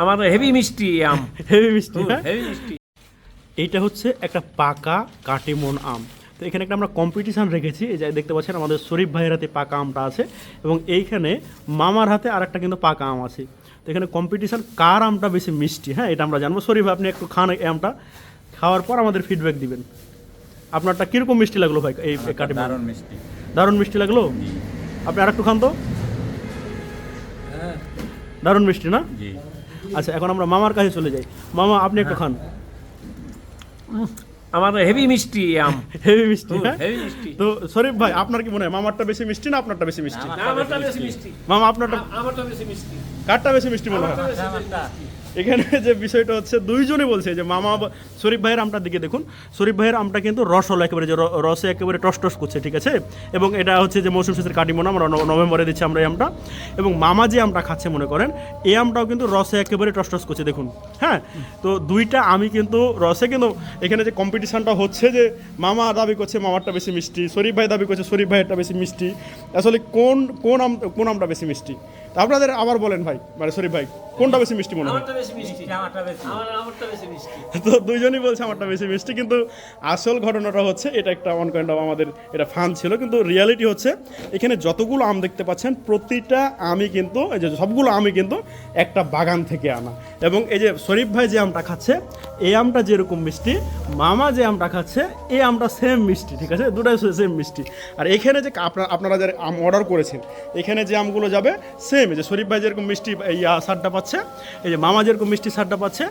আমাদের হেভি মিষ্টি আম। হেভি মিষ্টি, হ্যাঁ? হেভি মিষ্টি। এইটা হচ্ছে একটা পাকা কাটিমন আম। তো এখানে একটা আমরা কম্পিটিশান রেখেছি, এই যে দেখতে পাচ্ছেন আমাদের শরীফ ভাইয়ের হাতে পাকা আমটা আছে এবং এইখানে মামার হাতে আর একটা কিন্তু পাকা আম আছে। তো এখানে কম্পিটিশান কার আমটা বেশি মিষ্টি, হ্যাঁ, এটা আমরা জানবো। শরীফ ভাই, আপনি একটু খান এই আমটা, খাওয়ার পর আমাদের ফিডব্যাক দিবেন। আপনারটা কীরকম মিষ্টি লাগলো ভাই? এই কাটিমন দারুণ মিষ্টি। দারুণ মিষ্টি লাগলো। আপনি আর একটু খান তো। দারুণ মিষ্টি না? জি। আচ্ছা, এখন আমরা মামার কাছে চলে যাই। মামা, আপনি একটু খান। আমাদের হেভি মিষ্টি আম। হেভি মিষ্টি, হ্যাঁ? হেভি মিষ্টি। তো শরীফ ভাই, আপনার কি মনে হয় মামারটা বেশি মিষ্টি না আপনারটা বেশি মিষ্টি? আমারটা বেশি মিষ্টি। মামা, আপনারটা আমারটা বেশি মিষ্টি। কারটা বেশি মিষ্টি মনে হয়? এখানে যে বিষয়টা হচ্ছে, দুইজনে বলছে যে মামা শরীফ ভাইয়ের আমটার দিকে দেখুন। শরীফ ভাইয়ের আমটা কিন্তু রসল একেবারে, যে রসে একেবারে টস টস করছে, ঠিক আছে? এবং এটা হচ্ছে যে মৌসুম শেষের কাটিমন, আমরা নভেম্বরে দিচ্ছি আমরা এই আমটা। এবং মামা যে আমটা খাচ্ছে মনে করেন, এই আমটাও কিন্তু রসে একেবারে টস টস করছে, দেখুন, হ্যাঁ। তো দুইটা আমি কিন্তু রসে, কিন্তু এখানে যে কম্পিটিশানটা হচ্ছে যে মামা দাবি করছে মামারটা বেশি মিষ্টি, শরীফ ভাই দাবি করছে শরীফ ভাইয়েরটা বেশি মিষ্টি। আসলে কোন আমটা বেশি মিষ্টি? তা আপনাদের আবার বলেন ভাই, মানে শরীফ ভাই, কোনটা বেশি মিষ্টি মনে হয়? আমারটা বেশি মিষ্টি। আমারটা বেশি মিষ্টি। তো দুইজনই বলছে আমারটা বেশি মিষ্টি, কিন্তু আসল ঘটনাটা হচ্ছে এটা একটা অন কাইন্ড অফ আমাদের এটা ফান ছিল, কিন্তু রিয়ালিটি হচ্ছে এখানে যতগুলো আম দেখতে পাচ্ছেন প্রতিটা আমি কিন্তু, এই যে সবগুলো আমি কিন্তু একটা বাগান থেকে আনা। এবং এই যে শরীফ ভাই যে আমটা খাচ্ছে, এই আমটা যেরকম মিষ্টি, মামা যে আমটা খাচ্ছে এই আমটা সেম মিষ্টি, ঠিক আছে? দুটাই সেম মিষ্টি। আর এখানে যে আপনারা যারা আম অর্ডার করেছেন, এখানে যে আমগুলো যাবে সেম, এই যে শরীফ ভাই যেরকম মিষ্টি স্বাদটা পাচ্ছে, এই যে মামা যেরকম মিষ্টি স্বাদটা পাচ্ছে,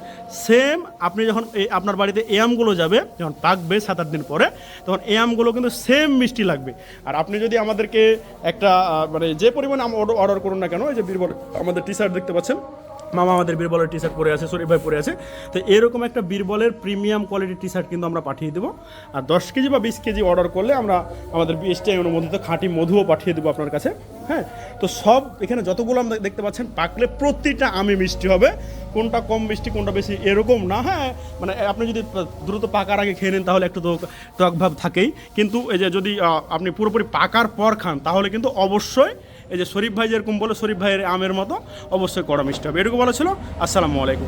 সেম আপনি যখন আপনার বাড়িতে এই আমগুলো যাবে, যখন পাকবে 7-8 দিন পরে, তখন এই আমগুলো কিন্তু সেম মিষ্টি লাগবে। আর আপনি যদি আমাদেরকে একটা মানে যে পরিমাণে আম অর্ডার করুন না কেন, এই যে বীরবল আমাদের টি শার্ট দেখতে পাচ্ছেন, মামা আমাদের বীরবলের টি শার্ট পরে আছে, শরীফ ভাই পরে আছে। তো এরকম একটা বীরবলের প্রিমিয়াম কোয়ালিটির টি শার্ট কিন্তু আমরা পাঠিয়ে দেবো। আর 10 কেজি বা 20 কেজি অর্ডার করলে আমরা আমাদের বিএসটিআই অনুমোদিত খাঁটি মধুও পাঠিয়ে দেবো আপনার কাছে, হ্যাঁ। তো সব এখানে যতগুলো আমরা দেখতে পাচ্ছেন পাকলে প্রতিটা আমি মিষ্টি হবে, কোনটা কম মিষ্টি কোনটা বেশি এরকম না, হ্যাঁ। মানে আপনি যদি দ্রুত পাকার আগে খেয়ে নেন তাহলে একটু টক ভাব থাকেই, কিন্তু এই যে যদি আপনি পুরোপুরি পাকার পর খান তাহলে কিন্তু অবশ্যই এই যে শরীফ ভাই যেরকম বলে, শরীফ ভাইয়ের আমের মতো অবশ্যই কড়া মিষ্টি হবে। এটুকু বলা ছিল। আসসালামু আলাইকুম।